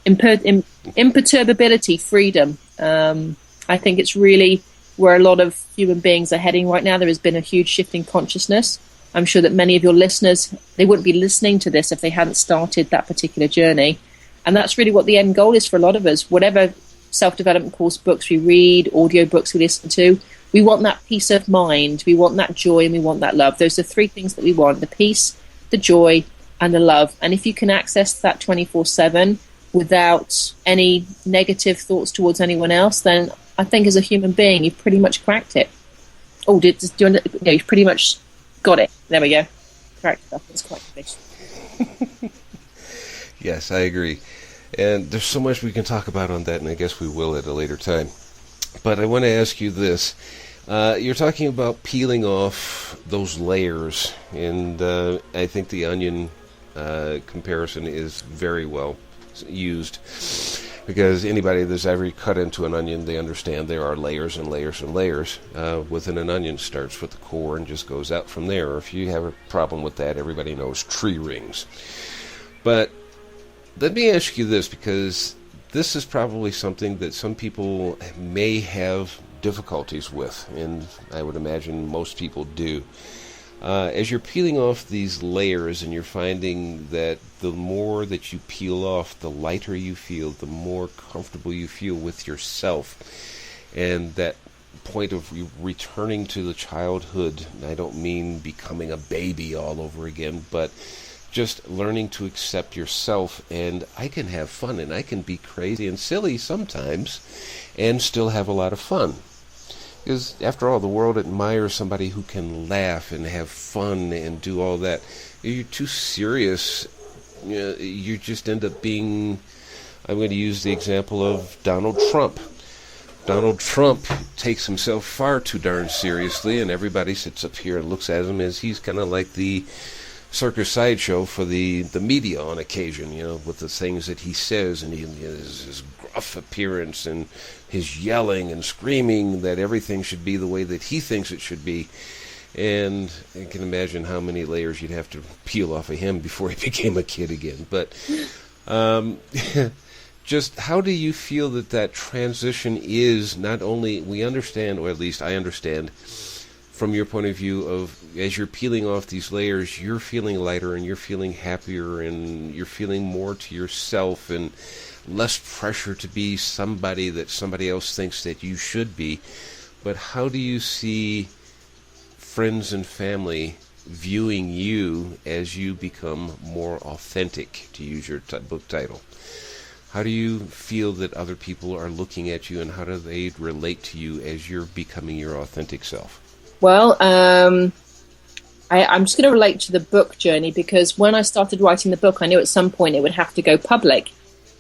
Imperturbability, freedom. I think it's really where a lot of human beings are heading right now. There has been a huge shift in consciousness. I'm sure that many of your listeners, they wouldn't be listening to this if they hadn't started that particular journey. And that's really what the end goal is for a lot of us. Whatever self-development course books we read, audio books we listen to, we want that peace of mind, we want that joy, and we want that love. Those are three things that we want: the peace, the joy, and the love. And if you can access that 24/7 without any negative thoughts towards anyone else, then I think as a human being, you've pretty much cracked it. Oh, you've pretty much got it. There we go. Cracked it up. It's quite fish. Yes, I agree. And there's so much we can talk about on that, and I guess we will at a later time. But I want to ask you this. You're talking about peeling off those layers, and I think the onion comparison is very well used, because anybody that's ever cut into an onion, they understand there are layers and layers and layers within an onion. Starts with the core and just goes out from there. If you have a problem with that, everybody knows tree rings. But let me ask you this, because this is probably something that some people may have difficulties with, and I would imagine most people do. As you're peeling off these layers, and you're finding that the more that you peel off, the lighter you feel, the more comfortable you feel with yourself, and that point of returning to the childhood. I don't mean becoming a baby all over again, but just learning to accept yourself, and I can have fun, and I can be crazy and silly sometimes and still have a lot of fun. Because after all, the world admires somebody who can laugh and have fun and do all that. If you're too serious, you just end up being, I'm going to use the example of Donald Trump. Donald Trump takes himself far too darn seriously, and everybody sits up here and looks at him as he's kind of like the circus sideshow for the media on occasion, with the things that he says, and his gruff appearance and his yelling and screaming that everything should be the way that he thinks it should be. And I can imagine how many layers you'd have to peel off of him before he became a kid again. But just how do you feel that transition is? Not only we understand, or at least I understand, from your point of view of, as you're peeling off these layers, you're feeling lighter and you're feeling happier and you're feeling more to yourself and less pressure to be somebody that somebody else thinks that you should be. But how do you see friends and family viewing you as you become more authentic, to use your book title? How do you feel that other people are looking at you, and how do they relate to you as you're becoming your authentic self? Well, I'm just going to relate to the book journey, because when I started writing the book, I knew at some point it would have to go public.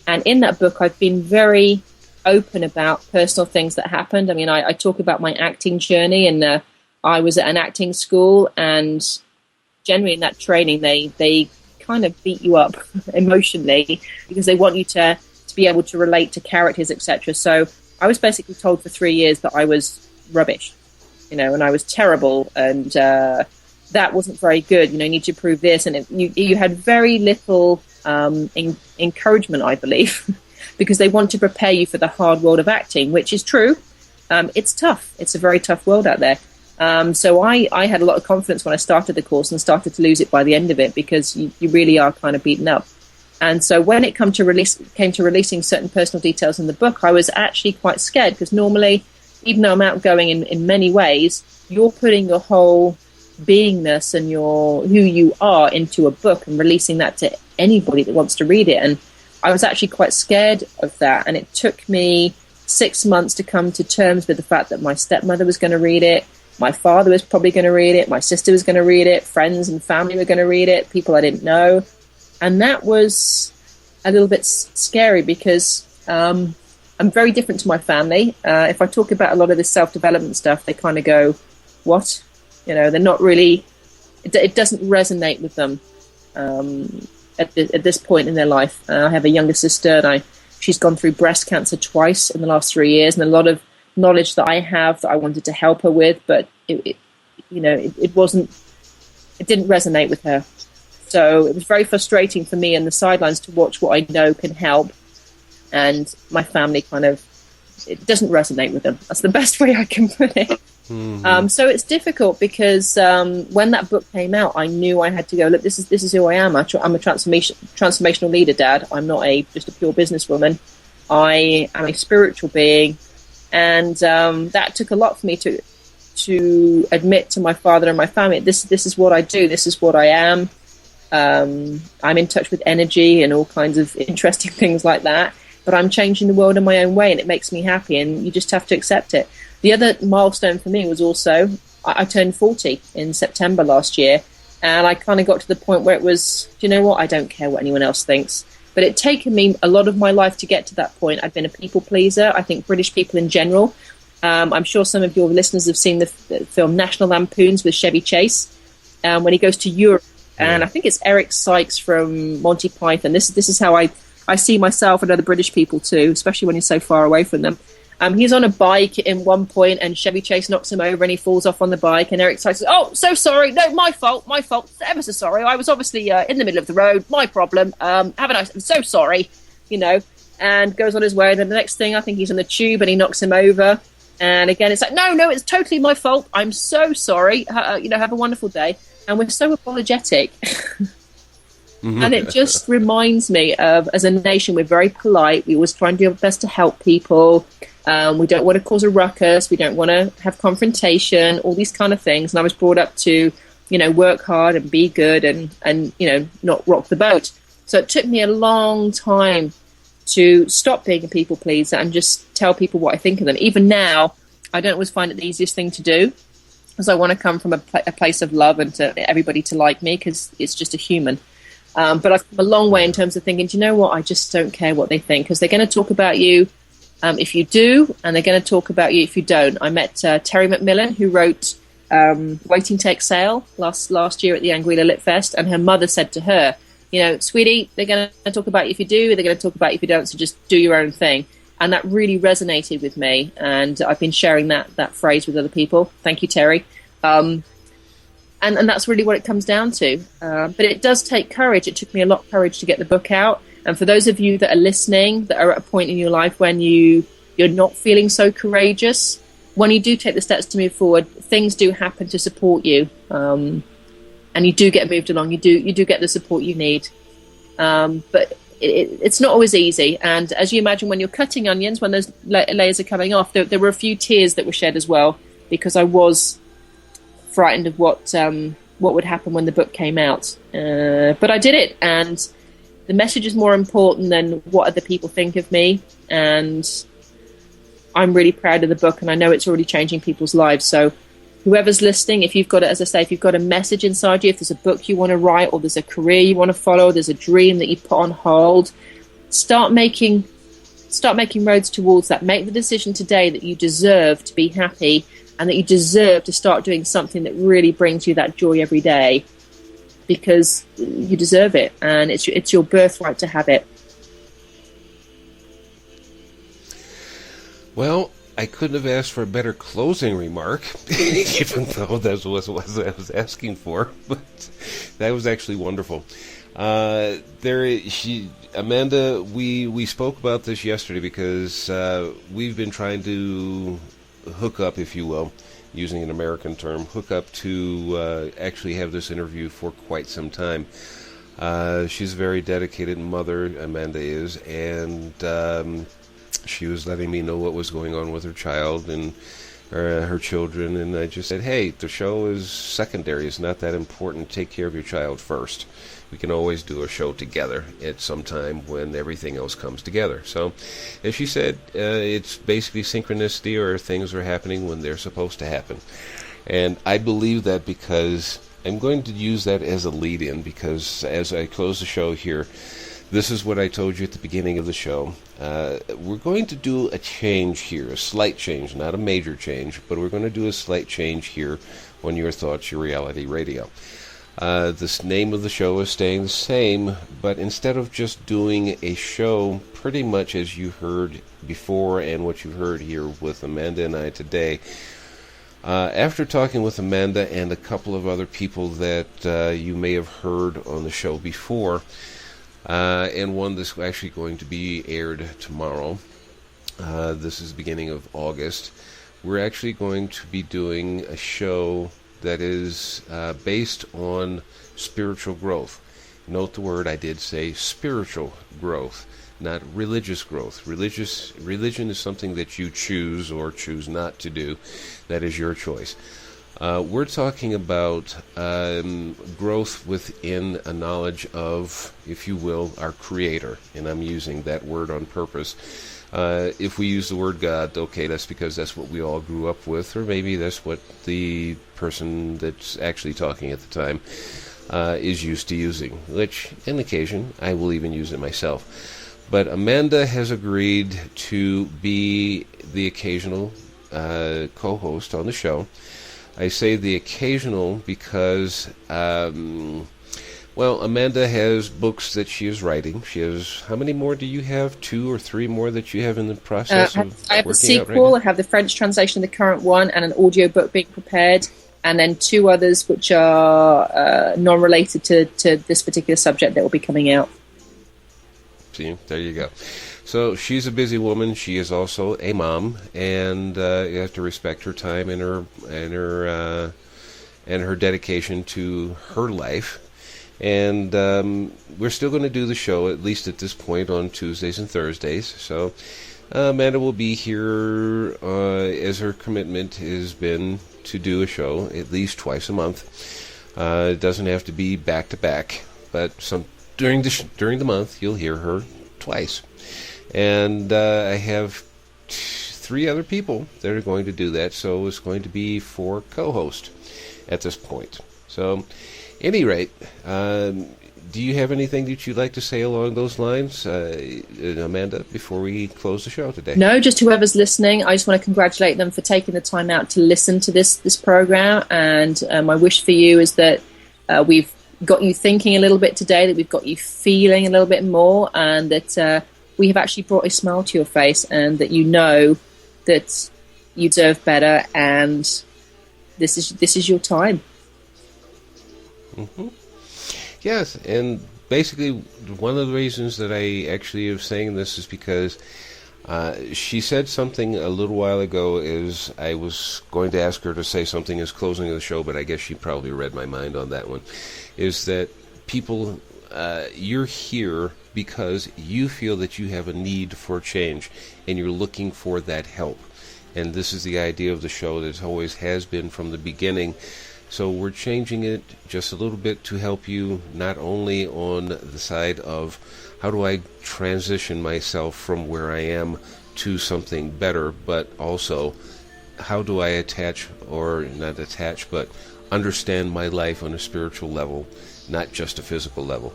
And in that book, I've been very open about personal things that happened. I mean, I talk about my acting journey, and I was at an acting school, and generally in that training, they kind of beat you up emotionally because they want you to be able to relate to characters, etc. So I was basically told for 3 years that I was rubbish, and I was terrible, and that wasn't very good. You need to prove this, and you had very little encouragement, I believe, because they want to prepare you for the hard world of acting, which is true. It's tough. It's a very tough world out there. So I had a lot of confidence when I started the course, and started to lose it by the end of it, because you really are kind of beaten up. And so when it came to releasing certain personal details in the book, I was actually quite scared, because normally, even though I'm outgoing in many ways, you're putting your whole beingness and who you are into a book and releasing that to anybody that wants to read it. And I was actually quite scared of that. And it took me 6 months to come to terms with the fact that my stepmother was going to read it. My father was probably going to read it. My sister was going to read it. Friends and family were going to read it. People I didn't know. And that was a little bit scary, because I'm very different to my family. If I talk about a lot of this self-development stuff, they kind of go, what? They're not really, it doesn't resonate with them at this point in their life. I have a younger sister, and she's gone through breast cancer twice in the last 3 years, and a lot of knowledge that I have that I wanted to help her with, but it didn't resonate with her. So it was very frustrating for me in the sidelines to watch what I know can help, and my family it doesn't resonate with them. That's the best way I can put it. Mm-hmm. So it's difficult because when that book came out, I knew I had to go, look, this is who I am. I'm a transformational leader, Dad. I'm not just a pure businesswoman. I am a spiritual being. And that took a lot for me to admit to my father and my family, this is what I do. This is what I am. I'm in touch with energy and all kinds of interesting things like that. But I'm changing the world in my own way, and it makes me happy, and you just have to accept it. The other milestone for me was also, I turned 40 in September last year, and I kind of got to the point where it was, do you know what, I don't care what anyone else thinks. But it taken me a lot of my life to get to that point. I've been a people pleaser. I think British people in general. I'm sure some of your listeners have seen the film National Lampoons with Chevy Chase, when he goes to Europe. And I think it's Eric Sykes from Monty Python. This is how I see myself and other British people too, especially when you're so far away from them. He's on a bike in one point, and Chevy Chase knocks him over, and he falls off on the bike. And Eric Sykes says, "Oh, so sorry. No, my fault. Ever so sorry. I was obviously in the middle of the road. My problem. Have a nice. I'm so sorry." And goes on his way. And then the next thing, I think he's on the tube, and he knocks him over. And again, it's like, no, it's totally my fault. I'm so sorry. Have a wonderful day. And we're so apologetic. And it just reminds me of, as a nation, we're very polite. We always try and do our best to help people. We don't want to cause a ruckus. We don't want to have confrontation, all these kind of things. And I was brought up to, work hard and be good and not rock the boat. So it took me a long time to stop being a people pleaser and just tell people what I think of them. Even now, I don't always find it the easiest thing to do, because I want to come from a place of love and to everybody to like me, because it's just a human. But I've come a long way in terms of thinking, do you know what? I just don't care what they think, because they're going to talk about you if you do, and they're going to talk about you if you don't. I met Terry McMillan, who wrote Waiting to Exhale last year at the Anguilla Lit Fest, and her mother said to her, sweetie, they're going to talk about you if you do, they're going to talk about you if you don't, so just do your own thing. And that really resonated with me, and I've been sharing that phrase with other people. Thank you, Terry. And that's really what it comes down to. But it does take courage. It took me a lot of courage to get the book out. And for those of you that are listening, that are at a point in your life when you're not feeling so courageous, when you do take the steps to move forward, things do happen to support you. And you do get moved along. You do get the support you need. But it's not always easy. And as you imagine, when you're cutting onions, when those layers are coming off, there were a few tears that were shed as well, because I was frightened of what would happen when the book came out. But I did it, and the message is more important than what other people think of me. And I'm really proud of the book, and I know it's already changing people's lives. So whoever's listening, if you've got it, as I say, if you've got a message inside you, if there's a book you want to write, or there's a career you want to follow, there's a dream that you put on hold, start making roads towards that. Make the decision today that you deserve to be happy, and that you deserve to start doing something that really brings you that joy every day, because you deserve it, and it's your birthright to have it. Well, I couldn't have asked for a better closing remark, even though that was what I was asking for. But that was actually wonderful. Amanda, we spoke about this yesterday, because we've been trying to hook up, if you will, using an American term, hook up to actually have this interview for quite some time. She's a very dedicated mother, Amanda is, and she was letting me know what was going on with her child and her children, and I just said, hey, the show is secondary. It's not that important. Take care of your child first. We can always do a show together at some time when everything else comes together. So, as she said, it's basically synchronicity, or things are happening when they're supposed to happen. And I believe that, because I'm going to use that as a lead-in, because as I close the show here, This is what I told you at the beginning of the show. We're going to do a change here, a slight change, not a major change, but we're going to do a slight change here on Your Thoughts, Your Reality Radio. This name of the show is staying the same, but instead of just doing a show pretty much as you heard before and what you heard here with Amanda and I today, after talking with Amanda and a couple of other people that you may have heard on the show before, and one that's actually going to be aired tomorrow. This is the beginning of August. We're actually going to be doing a show that is based on spiritual growth. Note the word, I did say spiritual growth, not religious growth. Religion is something that you choose or choose not to do. That is your choice. We're talking about growth within a knowledge of, if you will, our Creator. And I'm using that word on purpose. If we use the word God, okay, that's because that's what we all grew up with, or maybe that's what the person that's actually talking at the time is used to using, which, on occasion, I will even use it myself. But Amanda has agreed to be the occasional co-host on the show. I say the occasional because, Amanda has books that she is writing. She has, how many more do you have? 2 or 3 more that you have in the process of I have a working out right sequel, now? I have the French translation of the current one, and an audio book being prepared, and then 2 others which are non-related to this particular subject that will be coming out. See, there you go. So she's a busy woman. She is also a mom, and you have to respect her time and her dedication to her life. And we're still going to do the show, at least at this point, on Tuesdays and Thursdays. So Amanda will be here as her commitment has been to do a show at least twice a month. It doesn't have to be back to back, but during the month you'll hear her twice. And I have 3 other people that are going to do that, so it's going to be 4 co-hosts at this point. So, any rate, do you have anything that you'd like to say along those lines, Amanda, before we close the show today? No, just whoever's listening, I just want to congratulate them for taking the time out to listen to this program. And my wish for you is that we've got you thinking a little bit today, that we've got you feeling a little bit more, and that we have actually brought a smile to your face, and that you know that you deserve better, and this is your time. Mm-hmm. Yes, and basically one of the reasons that I actually am saying this is because she said something a little while ago. Is I was going to ask her to say something as closing of the show, but I guess she probably read my mind on that one. Is that people, you're here because you feel that you have a need for change, and you're looking for that help. And this is the idea of the show that always has been from the beginning. So we're changing it just a little bit to help you, not only on the side of how do I transition myself from where I am to something better, but also how do I attach, or not attach, but understand my life on a spiritual level, not just a physical level.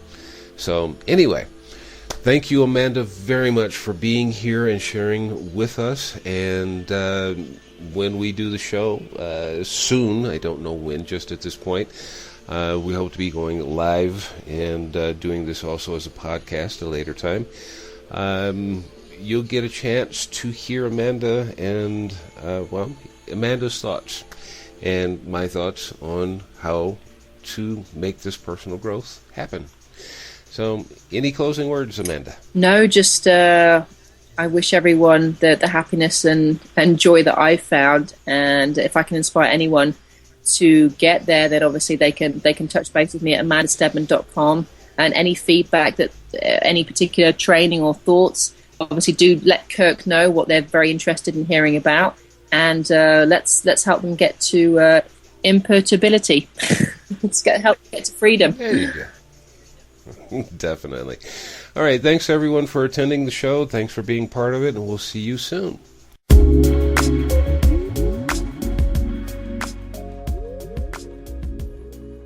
So anyway, thank you, Amanda, very much for being here and sharing with us. And when we do the show soon, I don't know when, just at this point, we hope to be going live and doing this also as a podcast at a later time. You'll get a chance to hear Amanda and, Amanda's thoughts and my thoughts on how to make this personal growth happen. So, any closing words, Amanda? No, just I wish everyone the happiness and joy that I've found, and if I can inspire anyone to get there, then obviously they can touch base with me at amandasteadman.com, and any feedback, that any particular training or thoughts, obviously do let Kirk know what they're very interested in hearing about, and let's help them get to imperturbability. Let's help get to freedom. There you go. Definitely. All right. Thanks, everyone, for attending the show. Thanks for being part of it, and we'll see you soon.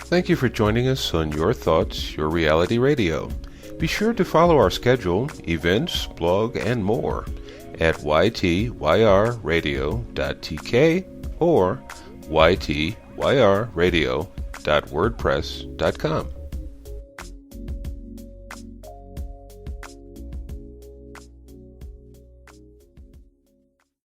Thank you for joining us on Your Thoughts, Your Reality Radio. Be sure to follow our schedule, events, blog, and more at ytyrradio.tk or ytyrradio.wordpress.com.